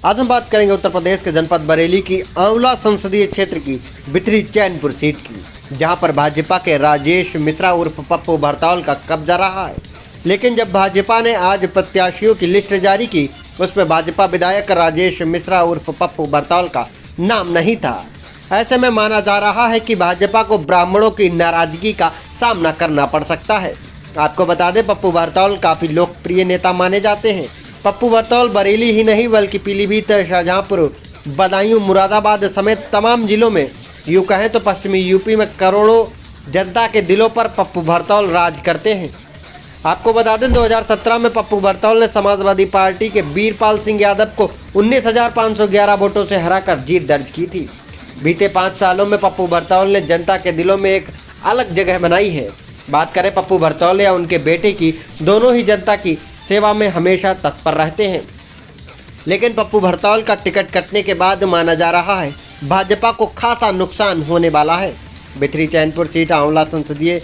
आज हम बात करेंगे उत्तर प्रदेश के जनपद बरेली की आंवला संसदीय क्षेत्र की बिथरी चैनपुर सीट की, जहां पर भाजपा के राजेश मिश्रा उर्फ पप्पू भरतौल का कब्जा रहा है। लेकिन जब भाजपा ने आज प्रत्याशियों की लिस्ट जारी की, उसमें भाजपा विधायक राजेश मिश्रा उर्फ पप्पू भरतौल का नाम नहीं था। ऐसे में माना जा रहा है कि भाजपा को ब्राह्मणों की नाराजगी का सामना करना पड़ सकता है। आपको बता दें, पप्पू भरतौल काफ़ी लोकप्रिय नेता माने जाते हैं। पप्पू भरतौल बरेली ही नहीं बल्कि पीलीभीत, शाहजहांपुर, बदायूं, मुरादाबाद समेत तमाम जिलों में, यूँ कहें तो पश्चिमी यूपी में करोड़ों जनता के दिलों पर पप्पू भरतौल राज करते हैं। आपको बता दें, 2017 में पप्पू भरतौल ने समाजवादी पार्टी के वीरपाल सिंह यादव को 19,511 वोटों से हराकर जीत दर्ज की थी। बीते 5 सालों में पप्पू भरतौल ने जनता के दिलों में एक अलग जगह बनाई है। बात करें पप्पू भरतौल या उनके बेटे की, दोनों ही जनता की सेवा में हमेशा तत्पर रहते हैं। लेकिन पप्पू भरतौल का टिकट कटने के बाद माना जा रहा है भाजपा को खासा नुकसान होने वाला है। बिथरी चैनपुर सीट आंवला संसदीय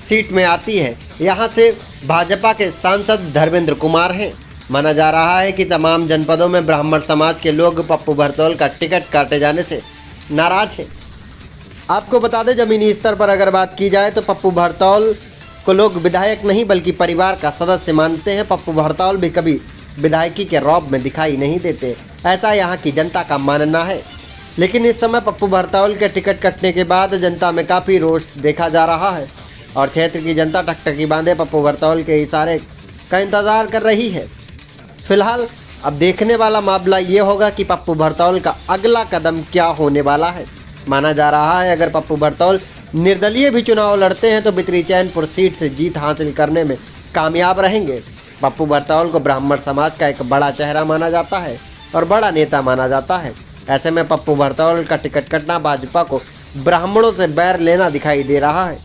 सीट में आती है। यहां से भाजपा के सांसद धर्मेंद्र कुमार हैं। माना जा रहा है कि तमाम जनपदों में ब्राह्मण समाज के लोग पप्पू भरतौल का टिकट काटे जाने से नाराज हैं। आपको बता दें, जमीनी स्तर पर अगर बात की जाए तो पप्पू भरतौल को लोग विधायक नहीं बल्कि परिवार का सदस्य मानते हैं। पप्पू भरतौल भी कभी विधायकी के रौब में दिखाई नहीं देते, ऐसा यहाँ की जनता का मानना है। लेकिन इस समय पप्पू भरतौल के टिकट कटने के बाद जनता में काफ़ी रोष देखा जा रहा है और क्षेत्र की जनता टकटकी बांधे पप्पू भरतौल के इशारे का इंतज़ार कर रही है। फिलहाल अब देखने वाला मामला ये होगा कि पप्पू भरतौल का अगला कदम क्या होने वाला है। माना जा रहा है अगर पप्पू भरतौल निर्दलीय भी चुनाव लड़ते हैं तो बिथरी चैनपुर सीट से जीत हासिल करने में कामयाब रहेंगे। पप्पू भरतौल को ब्राह्मण समाज का एक बड़ा चेहरा माना जाता है और बड़ा नेता माना जाता है। ऐसे में पप्पू भरतौल का टिकट कटना भाजपा को ब्राह्मणों से बैर लेना दिखाई दे रहा है।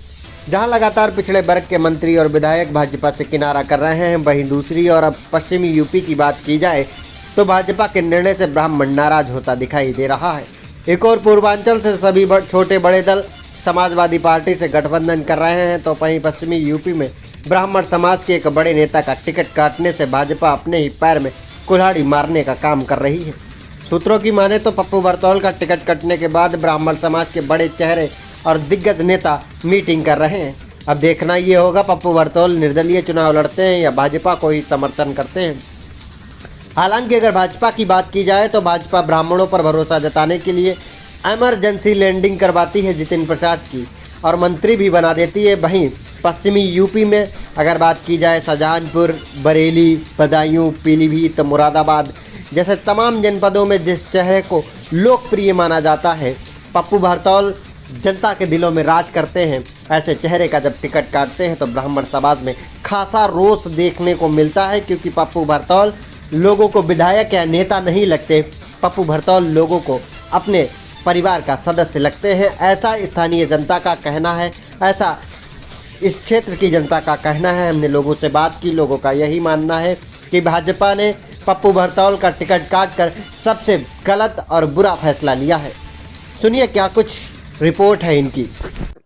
जहां लगातार पिछड़े वर्ग के मंत्री और विधायक भाजपा से किनारा कर रहे हैं, वहीं दूसरी ओर अब पश्चिमी यूपी की बात की जाए तो भाजपा के निर्णय से ब्राह्मण नाराज होता दिखाई दे रहा है। एक और पूर्वांचल से सभी छोटे बड़े दल समाजवादी पार्टी से गठबंधन कर रहे हैं, तो वहीं पश्चिमी यूपी में ब्राह्मण समाज के एक बड़े नेता का टिकट काटने से भाजपा अपने ही पैर में कुल्हाड़ी मारने का काम कर रही है। सूत्रों की माने तो पप्पू भरतौल का टिकट कटने के बाद ब्राह्मण समाज के बड़े चेहरे और दिग्गज नेता मीटिंग कर रहे हैं। अब देखना ये होगा पप्पू भरतौल निर्दलीय चुनाव लड़ते हैं या भाजपा को ही समर्थन करते हैं। हालांकि अगर भाजपा की बात की जाए तो भाजपा ब्राह्मणों पर भरोसा जताने के लिए इमरजेंसी लैंडिंग करवाती है जितिन प्रसाद की और मंत्री भी बना देती है। वहीं पश्चिमी यूपी में अगर बात की जाए शाहजहांपुर, बरेली, बदायूं, पीलीभीत, मुरादाबाद जैसे तमाम जनपदों में जिस चेहरे को लोकप्रिय माना जाता है, पप्पू भरतौल जनता के दिलों में राज करते हैं। ऐसे चेहरे का जब टिकट काटते हैं तो ब्राह्मण समाज में खासा रोष देखने को मिलता है, क्योंकि पप्पू भरतौल लोगों को विधायक या नेता नहीं लगते। पप्पू भरतौल लोगों को अपने परिवार का सदस्य लगते हैं, ऐसा स्थानीय जनता का कहना है, ऐसा इस क्षेत्र की जनता का कहना है। हमने लोगों से बात की, लोगों का यही मानना है कि भाजपा ने पप्पू भरतौल का टिकट काटकर सबसे गलत और बुरा फैसला लिया है। सुनिए क्या कुछ रिपोर्ट है इनकी।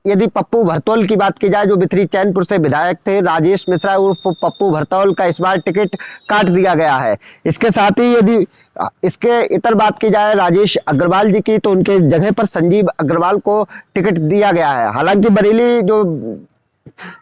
यदि पप्पू भरतौल की बात की जाए, जो बिथरी चैनपुर से विधायक थे, राजेश मिश्रा उर्फ पप्पू भरतौल का इस बार टिकट काट दिया गया है। इसके साथ ही यदि इसके इतर बात की जाए राजेश अग्रवाल जी की, तो उनके जगह पर संजीव अग्रवाल को टिकट दिया गया है। हालांकि बरेली जो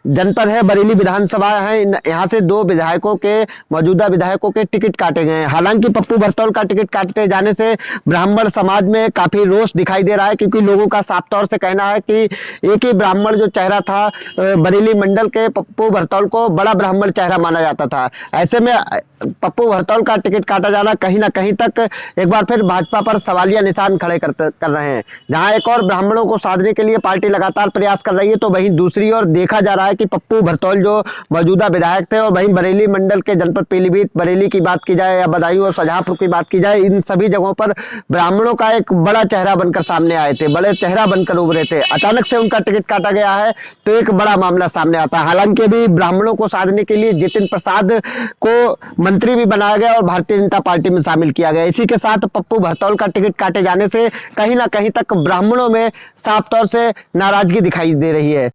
जनपद है, बरेली विधानसभा है, यहाँ से 2 विधायकों के मौजूदा विधायकों के टिकट काटे गए हैं। हालांकि पप्पू भरतौल का टिकट काटे जाने से ब्राह्मण समाज में काफी रोष दिखाई दे रहा है, क्योंकि लोगों का साफ तौर से कहना है कि एक ही ब्राह्मण जो चेहरा था बरेली मंडल के, पप्पू भरतौल को बड़ा ब्राह्मण चेहरा माना जाता था। ऐसे में पप्पू भरतौल का टिकट काटा जाना कहीं ना कहीं तक एक बार फिर भाजपा पर सवालिया निशान खड़े कर रहे हैं। जहां एक और ब्राह्मणों को साधने के लिए पार्टी लगातार प्रयास कर रही है, तो वहीं दूसरी ओर देखा जा रहा है कि पप्पू भरतौल जो मौजूदा विधायक थे और वहीं बरेली मंडल के जनपद पीलीभीत, बरेली की बात की जाए या बदायूं और शाहजहांपुर की बात की जाए, इन सभी जगहों पर ब्राह्मणों का एक बड़ा चेहरा बनकर सामने आए थे, बड़े चेहरा बनकर उभरे थे। अचानक से उनका टिकट काटा गया है तो एक बड़ा मामला सामने आता है। हालांकि अभी ब्राह्मणों को साधने के लिए जितिन प्रसाद को मंत्री भी बनाया गया और भारतीय जनता पार्टी में शामिल किया गया। इसी के साथ पप्पू भरतौल का टिकट काटे जाने से कहीं ना कहीं तक ब्राह्मणों में साफ तौर से नाराजगी दिखाई दे रही है।